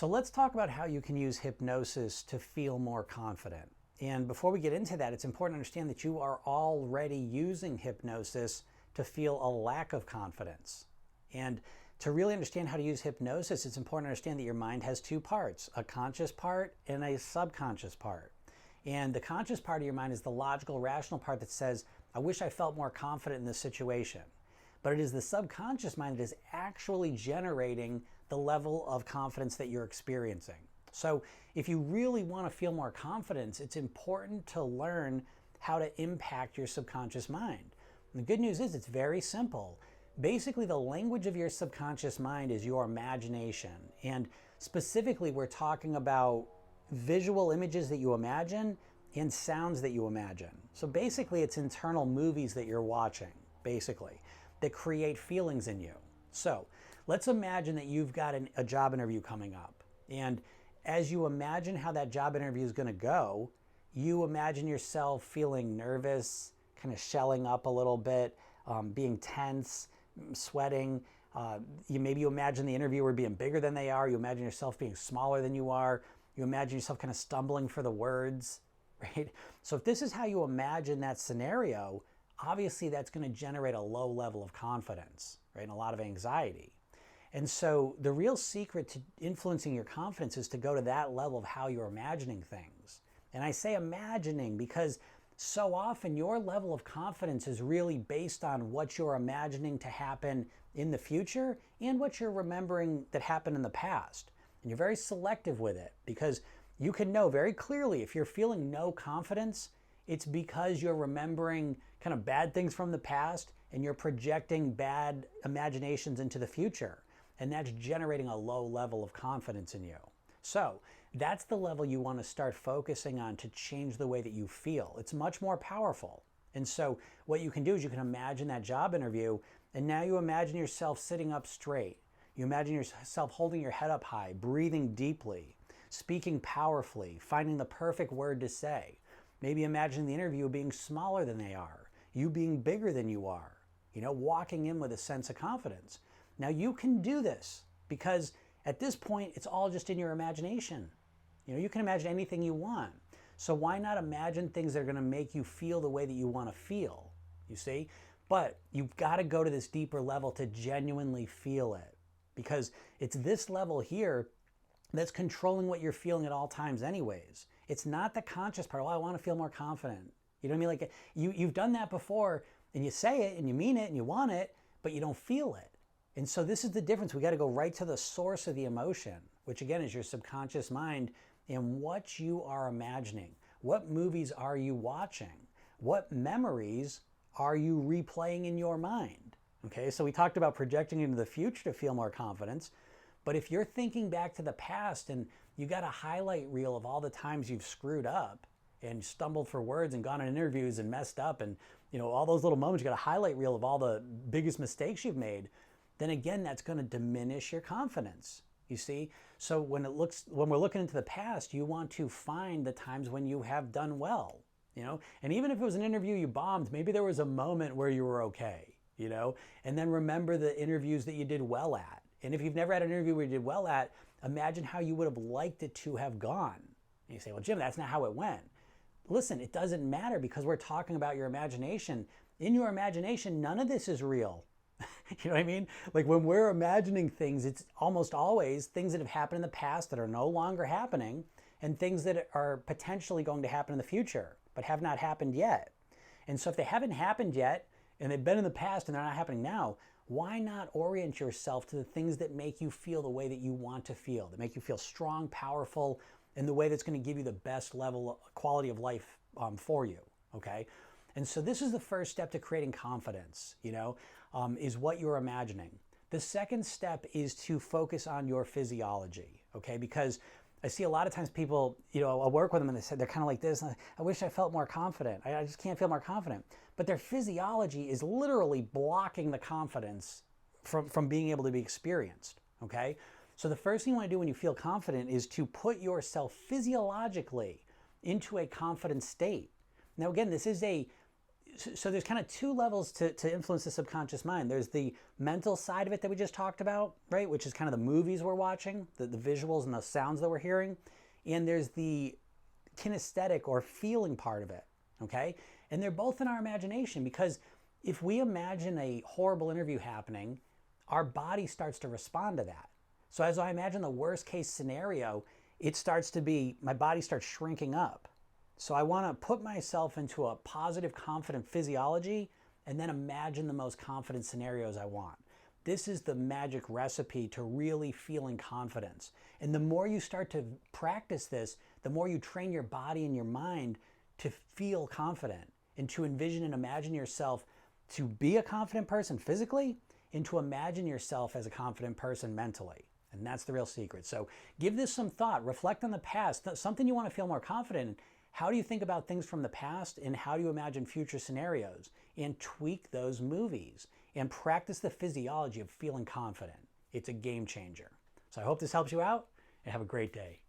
So let's talk about how you can use hypnosis to feel more confident. And before we get into that, it's important to understand that you are already using hypnosis to feel a lack of confidence. And to really understand how to use hypnosis, it's important to understand that your mind has two parts, a conscious part and a subconscious part. And the conscious part of your mind is the logical, rational part that says, I wish I felt more confident in this situation. But it is the subconscious mind that is actually generating the level of confidence that you're experiencing. So if you really want to feel more confidence, it's important to learn how to impact your subconscious mind. And the good news is it's very simple. Basically, the language of your subconscious mind is your imagination. And specifically, we're talking about visual images that you imagine and sounds that you imagine. So basically, it's internal movies that you're watching, basically, that create feelings in you. So let's imagine that you've got a job interview coming up. And as you imagine how that job interview is going to go, you imagine yourself feeling nervous, kind of shelling up a little bit, being tense, sweating. Maybe you imagine the interviewer being bigger than they are. You imagine yourself being smaller than you are. You imagine yourself kind of stumbling for the words, right? So if this is how you imagine that scenario, obviously that's going to generate a low level of confidence, right? And a lot of anxiety. And so the real secret to influencing your confidence is to go to that level of how you're imagining things. And I say imagining because so often your level of confidence is really based on what you're imagining to happen in the future and what you're remembering that happened in the past. And you're very selective with it because you can know very clearly if you're feeling no confidence, it's because you're remembering kind of bad things from the past and you're projecting bad imaginations into the future. And that's generating a low level of confidence in you. So that's the level you want to start focusing on to change the way that you feel. It's much more powerful. And so what you can do is you can imagine that job interview, and now you imagine yourself sitting up straight. You imagine yourself holding your head up high, breathing deeply, speaking powerfully, finding the perfect word to say. Maybe imagine the interview being smaller than they are, you being bigger than you are, walking in with a sense of confidence. Now you can do this because at this point, it's all just in your imagination. You can imagine anything you want. So why not imagine things that are going to make you feel the way that you want to feel, you see? But you've got to go to this deeper level to genuinely feel it because it's this level here that's controlling what you're feeling at all times anyways. It's not the conscious part, I want to feel more confident. You know what I mean? Like you've done that before and you say it and you mean it and you want it, but you don't feel it. And so this is the difference. We got to go right to the source of the emotion, which again is your subconscious mind and what you are imagining. What movies are you watching? What memories are you replaying in your mind? Okay, so we talked about projecting into the future to feel more confidence. But if you're thinking back to the past and you got a highlight reel of all the times you've screwed up and stumbled for words and gone on interviews and messed up and all those little moments, you got a highlight reel of all the biggest mistakes you've made, then again, that's going to diminish your confidence, you see? So when we're looking into the past, you want to find the times when you have done well, And even if it was an interview you bombed, maybe there was a moment where you were okay, And then remember the interviews that you did well at. And if you've never had an interview where you did well at, imagine how you would have liked it to have gone. And you say, well, Jim, that's not how it went. Listen, it doesn't matter because we're talking about your imagination. In your imagination, none of this is real. You know what I mean? Like when we're imagining things, it's almost always things that have happened in the past that are no longer happening and things that are potentially going to happen in the future, but have not happened yet. And so if they haven't happened yet and they've been in the past and they're not happening now, why not orient yourself to the things that make you feel the way that you want to feel, that make you feel strong, powerful, in the way that's going to give you the best level, quality of life for you, okay? And so this is the first step to creating confidence, is what you're imagining. The second step is to focus on your physiology, okay? Because I see a lot of times people, I'll work with them and they're kind of like this, I wish I felt more confident. I just can't feel more confident. But their physiology is literally blocking the confidence from being able to be experienced, okay? So the first thing you want to do when you feel confident is to put yourself physiologically into a confident state. Now again, this is So there's kind of two levels to influence the subconscious mind. There's the mental side of it that we just talked about, right? Which is kind of the movies we're watching, the visuals and the sounds that we're hearing. And there's the kinesthetic or feeling part of it, okay? And they're both in our imagination, because if we imagine a horrible interview happening, our body starts to respond to that. So as I imagine the worst case scenario, it starts to be, my body starts shrinking up. So I want to put myself into a positive, confident physiology and then imagine the most confident scenarios I want. This is the magic recipe to really feeling confidence. And the more you start to practice this, the more you train your body and your mind to feel confident and to envision and imagine yourself to be a confident person physically and to imagine yourself as a confident person mentally. And that's the real secret. So give this some thought, reflect on the past, something you want to feel more confident in. How do you think about things from the past, and how do you imagine future scenarios? And tweak those movies and practice the physiology of feeling confident. It's a game changer. So I hope this helps you out, and have a great day.